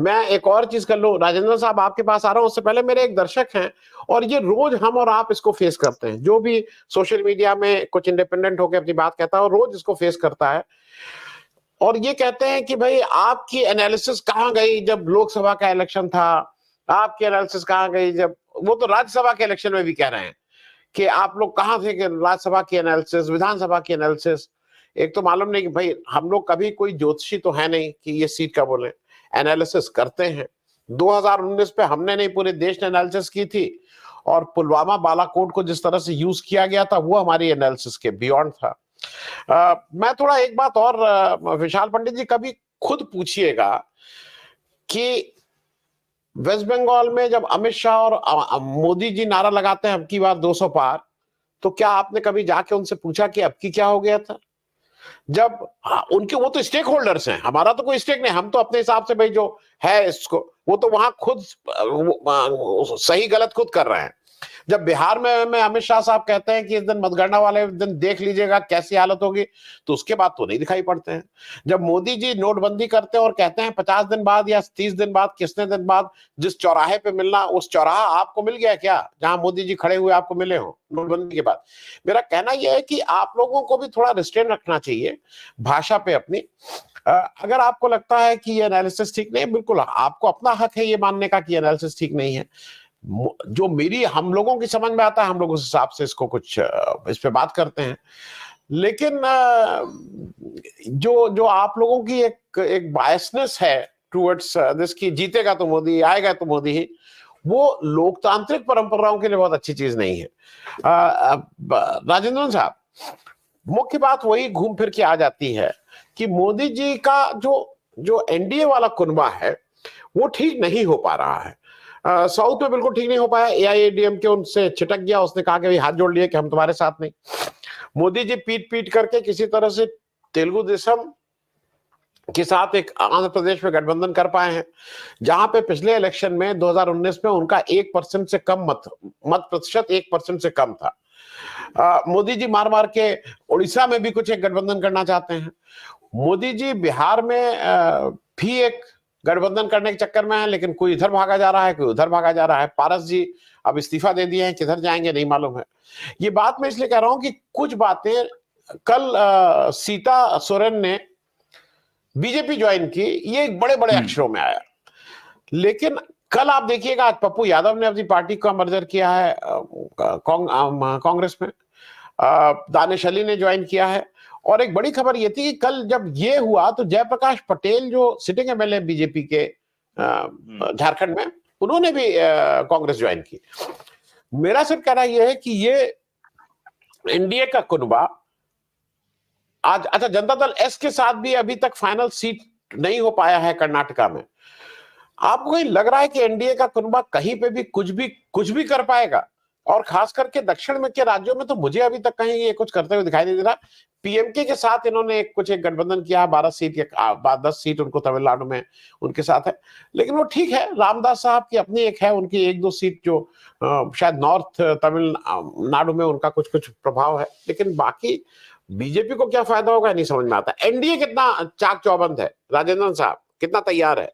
मैं एक और चीज कर लूं, राजेंद्र साहब आपके पास आ रहा हूं, उससे पहले मेरे एक दर्शक हैं और ये रोज हम और आप इसको फेस करते हैं, जो भी सोशल मीडिया में कुछ इंडिपेंडेंट होकर अपनी बात कहता है और रोज इसको फेस करता है, और ये कहते हैं कि भाई आपकी एनालिसिस कहाँ गई जब लोकसभा का इलेक्शन था, आपकी एनालिसिस कहाँ गई जब, वो तो राज्यसभा के इलेक्शन में भी कह रहे हैं कि आप लोग कहाँ थे कि राज्यसभा की एनालिसिस, विधानसभा की एनालिसिस। एक तो मालूम नहीं कि भाई हम लोग कभी कोई ज्योतिषी तो है नहीं कि ये सीट का बोले, एनालिसिस करते हैं। 2019 पे हमने नहीं, पूरे देश ने एनालिसिस की थी, और पुलवामा बालाकोट को जिस तरह से यूज किया गया था वो हमारी एनालिसिस के बियॉन्ड था। मैं थोड़ा एक बात और, विशाल पंडित जी कभी खुद पूछिएगा कि वेस्ट बंगाल में जब अमित शाह और मोदी जी नारा लगाते हैं अब की बार 200 पार, तो क्या आपने कभी जाके उनसे पूछा कि अब की क्या हो गया था? जब उनके, वो तो स्टेक होल्डर्स हैं, हमारा तो कोई स्टेक नहीं, हम तो अपने हिसाब से भाई जो है इसको, वो तो वहां खुद सही गलत खुद कर रहे हैं। जब बिहार में अमित शाह साहब कहते हैं कि इस दिन मतगणना वाले दिन देख लीजिएगा कैसी हालत होगी, तो उसके बाद तो नहीं दिखाई पड़ते हैं। जब मोदी जी नोटबंदी करते हैं और कहते हैं 50 दिन बाद या 30 दिन बाद, कितने दिन बाद जिस चौराहे पे मिलना, उस चौराहा आपको मिल गया क्या जहां मोदी जी खड़े हुए आपको मिले हो नोटबंदी के बाद? मेरा कहना यह है कि आप लोगों को भी थोड़ा रिस्ट्रेन रखना चाहिए भाषा पे अपनी। अगर आपको लगता है कि ये एनालिसिस ठीक नहीं है, बिल्कुल आपको अपना हक है ये मानने का कि एनालिसिस ठीक नहीं है। जो मेरी हम लोगों की समझ में आता है, हम लोग उस हिसाब से इसको कुछ इस पे बात करते हैं। लेकिन जो जो आप लोगों की एक बायसनेस है टुवर्ड्स दिस की जीतेगा तो मोदी, आएगा तो मोदी ही, वो लोकतांत्रिक परंपराओं के लिए बहुत अच्छी चीज नहीं है। राजेंद्र साहब, मुख्य बात वही घूम फिर के आ जाती है कि मोदी जी का जो जो एनडीए वाला कुनबा है वो ठीक नहीं हो पा रहा है। साउथ में बिल्कुल ठीक नहीं हो पाया, एआईएडीएमके उनसे छिटक गया, उसने कहा कि भाई हाथ जोड़ लिए कि हम तुम्हारे साथ नहीं। मोदी जी पीट पीट करके किसी तरह से तेलुगु देशम के साथ एक आंध्र प्रदेश में गठबंधन कर पाए हैं, जहां पे पिछले इलेक्शन में 2019 में उनका 1% से कम मत प्रतिशत 1% से कम था। मोदी जी मार मार के उड़ीसा में भी कुछ एक गठबंधन करना चाहते हैं। मोदी जी बिहार में भी एक गठबंधन करने के चक्कर में है, लेकिन कोई इधर भागा जा रहा है, कोई उधर भागा जा रहा है। पारस जी अब इस्तीफा दे दिए हैं, किधर जाएंगे नहीं मालूम है। ये बात मैं इसलिए कह रहा हूं कि कुछ बातें, कल सीता सोरेन ने बीजेपी ज्वाइन की, ये बड़े बड़े अक्षरों में आया, लेकिन कल आप देखिएगा आज पप्पू यादव ने अपनी पार्टी का मर्जर किया है कांग्रेस में, दानिश अली ने ज्वाइन किया है। और एक बड़ी खबर ये थी कि कल जब ये हुआ तो जयप्रकाश पटेल जो सिटिंग एमएलए बीजेपी के झारखंड में, उन्होंने भी कांग्रेस ज्वाइन की। मेरा सिर्फ कहना यह है कि ये एनडीए का कुनबा आज, अच्छा जनता दल एस के साथ भी अभी तक फाइनल सीट नहीं हो पाया है कर्नाटका में। आपको कहीं लग रहा है कि एनडीए का कुनबा कहीं पे भी कुछ भी कर पाएगा? और खास करके दक्षिण में के राज्यों में तो मुझे अभी तक कहीं ये कुछ करते हुए दिखाई नहीं दे रहा। पीएमके के साथ इन्होंने एक गठबंधन किया, 12 सीट या 10 सीट उनको तमिलनाडु में उनके साथ है, लेकिन वो ठीक है। रामदास साहब की अपनी एक है, उनकी 1-2 सीट जो शायद नॉर्थ तमिलनाडु में उनका कुछ प्रभाव है, लेकिन बाकी बीजेपी को क्या फायदा होगा नहीं समझ में आता। एनडीए कितना चाक चौबंद है, राजेंद्र साहब कितना तैयार है?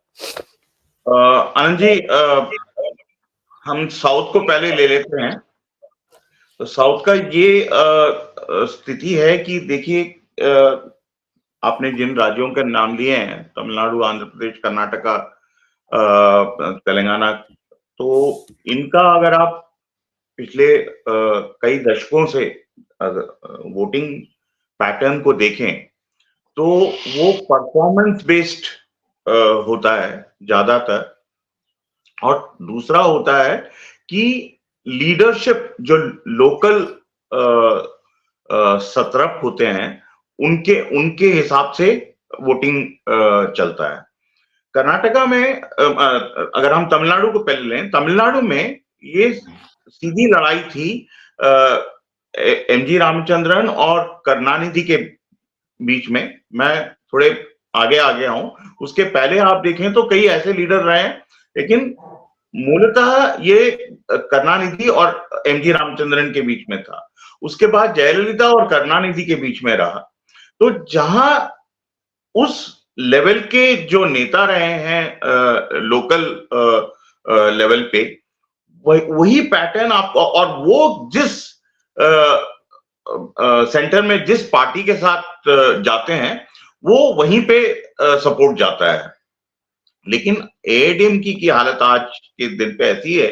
आनंद जी, हम साउथ को पहले ले लेते हैं। तो साउथ का ये स्थिति है कि देखिए, आपने जिन राज्यों के नाम लिए हैं, तमिलनाडु, आंध्र प्रदेश, कर्नाटका, तेलंगाना, तो इनका अगर आप पिछले कई दशकों से वोटिंग पैटर्न को देखें तो वो परफॉर्मेंस बेस्ड होता है ज्यादातर, और दूसरा होता है कि लीडरशिप जो लोकल सतर्क होते हैं उनके हिसाब से वोटिंग चलता है। कर्नाटका में अगर हम तमिलनाडु को पहले लें, तमिलनाडु में ये सीधी लड़ाई थी एमजी रामचंद्रन और करुणानिधि के बीच में। मैं थोड़े आगे आ गया हूं, उसके पहले आप देखें तो कई ऐसे लीडर रहे हैं, लेकिन मूलतः ये करुणानिधि और एमजी रामचंद्रन के बीच में था। उसके बाद जयललिता और करुणानिधि के बीच में रहा। तो जहां उस लेवल के जो नेता रहे हैं लोकल लेवल पे, वही पैटर्न आपको, और वो जिस सेंटर में जिस पार्टी के साथ जाते हैं वो वहीं पे सपोर्ट जाता है। लेकिन एआईएडीएम की हालत आज के दिन पे ऐसी है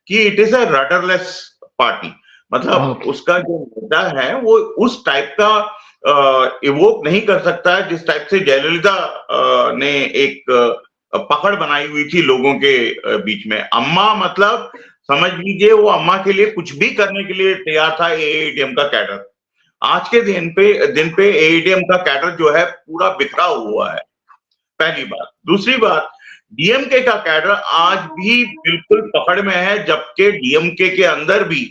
कि it is a rudderless party, मतलब उसका जो नेता है वो उस टाइप का इवोक नहीं कर सकता है जिस टाइप से जयललिता ने एक पकड़ बनाई हुई थी लोगों के बीच में। अम्मा मतलब समझ लीजिए वो अम्मा के लिए कुछ भी करने के लिए तैयार था एआईएडीएम का कैडर। आज के दिन पे एआईएडीएम का कैडर जो है पूरा बिखरा हुआ है, पहली बात। दूसरी बात, डीएमके का कैडर आज भी बिल्कुल पकड़ में है, जबकि डीएमके के अंदर भी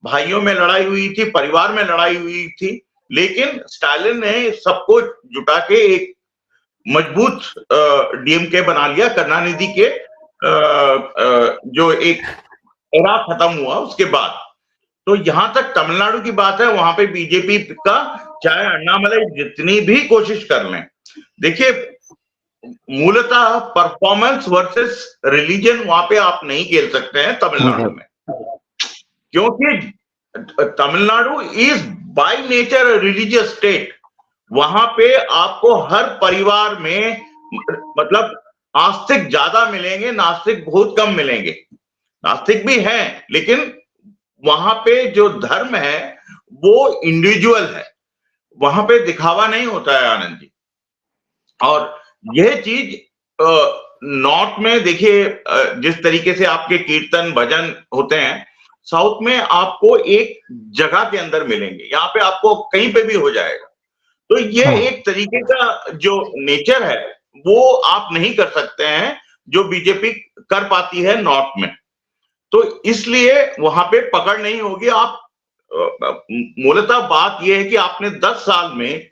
भाइयों में लड़ाई हुई थी, परिवार में लड़ाई हुई थी, लेकिन स्टालिन ने सबको जुटा के एक मजबूत डीएमके बना लिया। करुणानिधि के जो एक एरा खत्म हुआ उसके बाद। तो यहां तक तमिलनाडु की बात है, वहां पे बीजेपी का चाहे अन्नामलाई जितनी भी कोशिश कर लें, देखिए मूलतः परफॉर्मेंस वर्सेस रिलीजन वहां पे आप नहीं खेल सकते हैं तमिलनाडु में, क्योंकि Tamil Nadu is by nature religious state. वहां पे आपको हर परिवार में मतलब आस्तिक ज्यादा मिलेंगे, नास्तिक बहुत कम मिलेंगे। नास्तिक भी हैं, लेकिन वहां पे जो धर्म है वो इंडिविजुअल है, वहां पे दिखावा नहीं होता है आनंद जी। और यह चीज नॉर्थ में देखिए जिस तरीके से आपके कीर्तन भजन होते हैं, साउथ में आपको एक जगह के अंदर मिलेंगे, यहाँ पे आपको कहीं पे भी हो जाएगा। तो ये एक तरीके का जो नेचर है वो आप नहीं कर सकते हैं जो बीजेपी कर पाती है नॉर्थ में। तो इसलिए वहां पे पकड़ नहीं होगी। आप मूलतः बात यह है कि आपने 10 साल में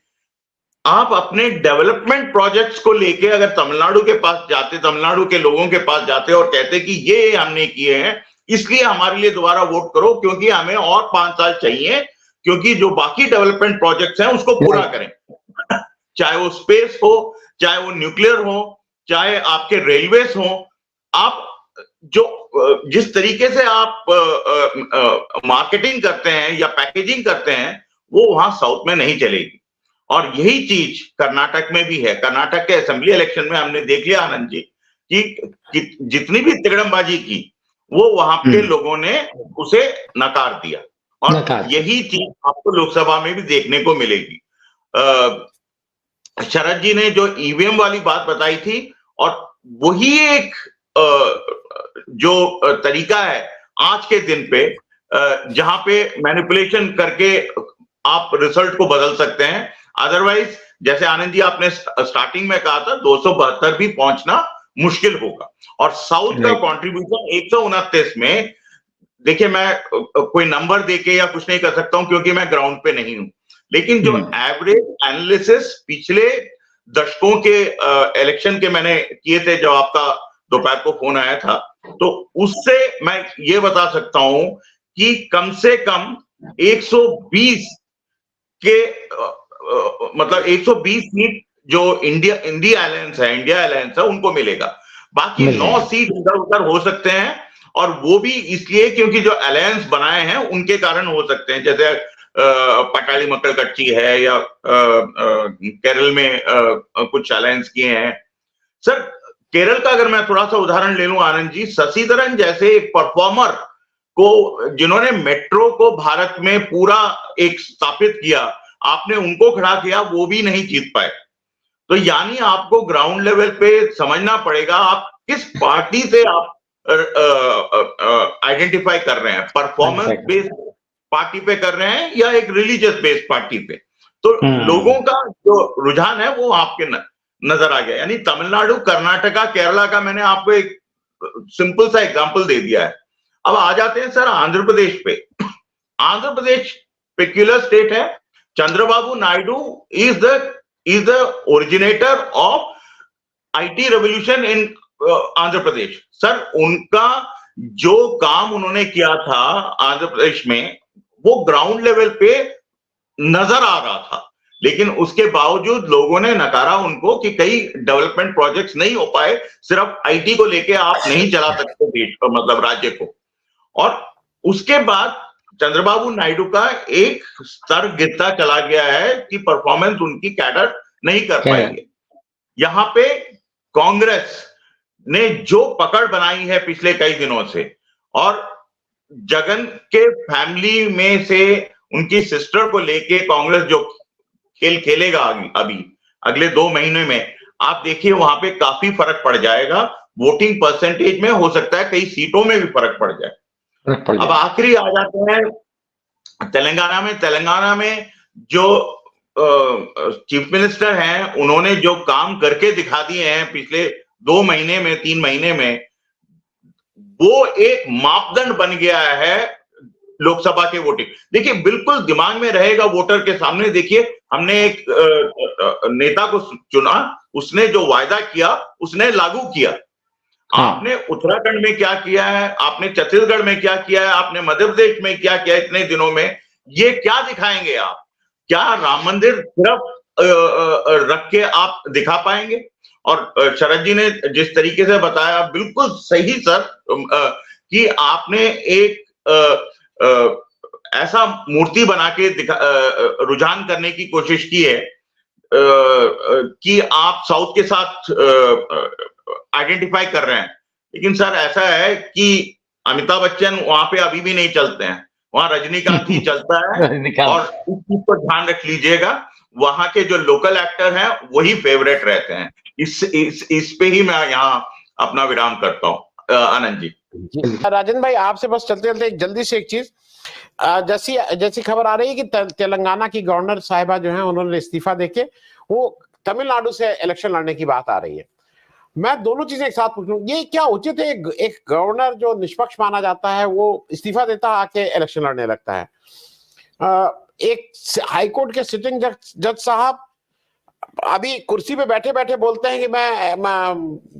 आप अपने डेवलपमेंट प्रोजेक्ट्स को लेके अगर तमिलनाडु के पास जाते, तमिलनाडु के लोगों के पास जाते और कहते कि ये हमने किए हैं इसलिए हमारे लिए दोबारा वोट करो, क्योंकि हमें और 5 साल चाहिए, क्योंकि जो बाकी डेवलपमेंट प्रोजेक्ट्स हैं उसको पूरा करें, चाहे वो स्पेस हो, चाहे वो न्यूक्लियर हो, चाहे आपके रेलवेज हो। आप जो जिस तरीके से आप मार्केटिंग करते हैं या पैकेजिंग करते हैं वो वहां साउथ में नहीं चलेगी। और यही चीज कर्नाटक में भी है। कर्नाटक के असेंबली इलेक्शन में हमने देख लिया आनंद जी कि जितनी भी तिकड़मबाजी की वो वहां के लोगों ने उसे नकार दिया, और यही चीज आपको लोकसभा में भी देखने को मिलेगी। शरद जी ने जो ईवीएम वाली बात बताई थी, और वही एक जो तरीका है आज के दिन पे जहां पे मैनिपुलेशन करके आप रिजल्ट को बदल सकते हैं। अदरवाइज जैसे आनंद जी आपने स्टार्टिंग में कहा था 272 भी पहुंचना मुश्किल होगा। और साउथ का कंट्रीब्यूशन 129 में, देखिए मैं कोई नंबर देके या कुछ नहीं कर सकता हूं क्योंकि मैं ग्राउंड पे नहीं हूं, लेकिन जो एवरेज एनालिसिस पिछले दशकों के इलेक्शन के मैंने किए थे, जब आपका दोपहर को फोन आया था, तो उससे मैं ये बता सकता हूं कि कम से कम 120 के मतलब 120 सीट जो इंडिया अलायंस है उनको मिलेगा। बाकी 9 सीट इधर उधर हो सकते हैं, और वो भी इसलिए क्योंकि जो अलायंस बनाए हैं उनके कारण हो सकते हैं, जैसे पटाली मक्कल कच्ची है या केरल में कुछ अलायंस किए हैं। सर केरल का अगर मैं थोड़ा सा उदाहरण ले लूं आनंद जी, शशिधरन जैसे एक परफॉर्मर को जिन्होंने मेट्रो को भारत में पूरा एक स्थापित किया, आपने उनको खड़ा किया, वो भी नहीं जीत पाए। तो यानी आपको ग्राउंड लेवल पे समझना पड़ेगा आप किस पार्टी से आप आइडेंटिफाई कर रहे हैं, परफॉर्मेंस बेस्ड पार्टी पे कर रहे हैं या एक रिलीजियस बेस्ड पार्टी पे। तो लोगों का जो रुझान है वो आपके नजर आ गया। यानी तमिलनाडु, कर्नाटका, केरला का मैंने आपको एक सिंपल सा एग्जांपल दे दिया है। अब आ जाते हैं सर आंध्र प्रदेश पे। आंध्र प्रदेश पेक्युलर स्टेट है। Chandrababu Naidu is the originator of IT revolution in Andhra Pradesh. Sir उनका जो काम उन्होंने किया था आंध्र प्रदेश में वो ग्राउंड लेवल पे नजर आ रहा था, लेकिन उसके बावजूद लोगों ने नकारा उनको कि कई डेवलपमेंट प्रोजेक्ट्स नहीं हो पाए, सिर्फ आईटी को लेके आप नहीं चला सकते देश को, मतलब राज्य को। और उसके बाद चंद्रबाबू नायडू का एक स्तर गिरता चला गया है कि परफॉर्मेंस उनकी कैडर नहीं कर पाई है। यहां पे कांग्रेस ने जो पकड़ बनाई है पिछले कई दिनों से, और जगन के फैमिली में से उनकी सिस्टर को लेके कांग्रेस जो खेल खेलेगा अभी अगले 2 महीने में, आप देखिए वहां पे काफी फर्क पड़ जाएगा। वोटिंग परसेंटेज में हो सकता है कई सीटों में भी फर्क पड़ जाए। अब आखिरी आ जाते हैं तेलंगाना में जो चीफ मिनिस्टर हैं, उन्होंने जो काम करके दिखा दिए हैं पिछले 2 महीने में, 3 महीने में, वो एक मापदंड बन गया है लोकसभा के वोटिंग। देखिए बिल्कुल दिमाग में रहेगा वोटर के सामने। देखिए हमने एक नेता को चुना, उसने जो वायदा किया उसने लागू किया। आपने उत्तराखंड में क्या किया है, आपने छत्तीसगढ़ में क्या किया है, आपने मध्य प्रदेश में क्या किया इतने दिनों में, ये क्या दिखाएंगे आप? क्या राम मंदिर सिर्फ रख के आप दिखा पाएंगे? और शरद जी ने जिस तरीके से बताया बिल्कुल सही सर, कि आपने एक ऐसा मूर्ति बना के रुझान करने की कोशिश की है कि आप साउथ के साथ आइडेंटिफाई कर रहे हैं। लेकिन सर ऐसा है कि अमिताभ बच्चन वहां पे अभी भी नहीं चलते हैं, वहां रजनीकांत ही चलता है। और इस चीज को ध्यान रख लीजिएगा, वहां के जो लोकल एक्टर हैं वही फेवरेट रहते हैं। इस पे ही मैं यहाँ अपना विराम करता हूँ। आनंद जी। राजन भाई, आपसे बस चलते चलते जल्दी से एक चीज, जैसी खबर आ रही है कि तेलंगाना की गवर्नर साहिबा जो है उन्होंने इस्तीफा देके वो तमिलनाडु से इलेक्शन लड़ने की बात आ रही है। मैं दोनों चीजें एक साथ पूछूं, ये क्या उचित है? एक गवर्नर जो निष्पक्ष माना जाता है वो इस्तीफा देता आके इलेक्शन लड़ने लगता है। एक हाईकोर्ट के सिटिंग जज साहब अभी कुर्सी पे बैठे बैठे बोलते हैं कि मैं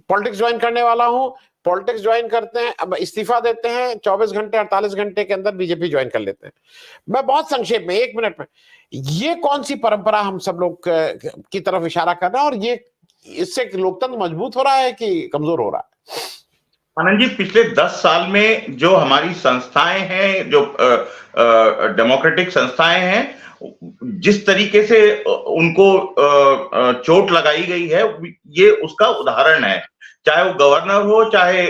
पॉलिटिक्स ज्वाइन करने वाला हूं, पॉलिटिक्स ज्वाइन करते हैं, अब इस्तीफा देते हैं, 24 घंटे 48 घंटे के अंदर बीजेपी ज्वाइन कर लेते हैं। मैं बहुत संक्षेप में 1 मिनट में, ये कौन सी परंपरा हम सब लोग की तरफ इशारा कर रहे हैं, और ये इससे लोकतंत्र मजबूत हो रहा है कि कमजोर हो रहा है? आनंद जी, पिछले 10 साल में जो हमारी संस्थाएं हैं, जो डेमोक्रेटिक संस्थाएं हैं, जिस तरीके से उनको चोट लगाई गई है, ये उसका उदाहरण है। चाहे वो गवर्नर हो, चाहे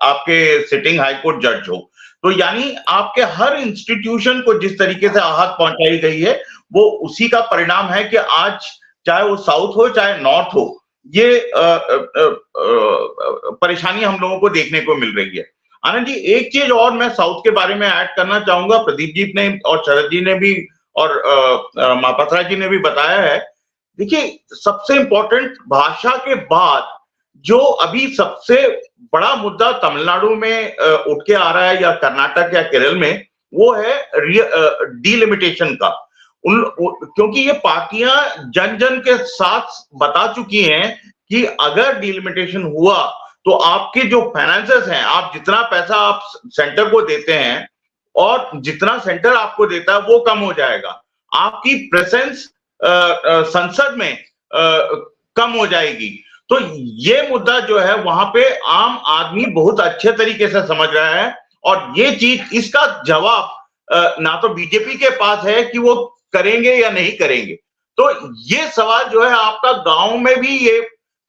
आपके सिटिंग हाईकोर्ट जज हो, तो यानी आपके हर इंस्टीट्यूशन को जिस तरीके से आहत पहुंचाई गई है, वो उसी का परिणाम है कि आज चाहे वो साउथ हो चाहे नॉर्थ हो, ये परेशानी हम लोगों को देखने को मिल रही है। आनंद जी, एक चीज और मैं साउथ के बारे में ऐड करना चाहूंगा, प्रदीप जी ने और शरद जी ने भी और महापात्रा जी ने भी बताया है। देखिए सबसे इंपॉर्टेंट, भाषा के बाद जो अभी सबसे बड़ा मुद्दा तमिलनाडु में उठ के आ रहा है, या कर्नाटक या केरल में, वो है डीलिमिटेशन का। क्योंकि ये पार्टियां जन जन के साथ बता चुकी हैं कि अगर डीलिमिटेशन हुआ तो आपके जो फाइनेंसेस हैं, आप जितना पैसा आप सेंटर को देते हैं और जितना सेंटर आपको देता है वो कम हो जाएगा, आपकी प्रेजेंस संसद में कम हो जाएगी। तो ये मुद्दा जो है वहां पे आम आदमी बहुत अच्छे तरीके से समझ रहा है, और ये चीज, इसका जवाब ना तो बीजेपी के पास है कि वो करेंगे या नहीं करेंगे। तो ये सवाल जो है आपका गांव में भी, ये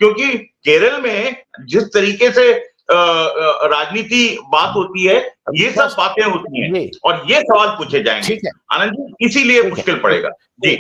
क्योंकि केरल में जिस तरीके से राजनीति बात होती है, ये सब बातें होती हैं और ये सवाल पूछे जाएंगे आनंद जी, इसीलिए मुश्किल पड़ेगा जी।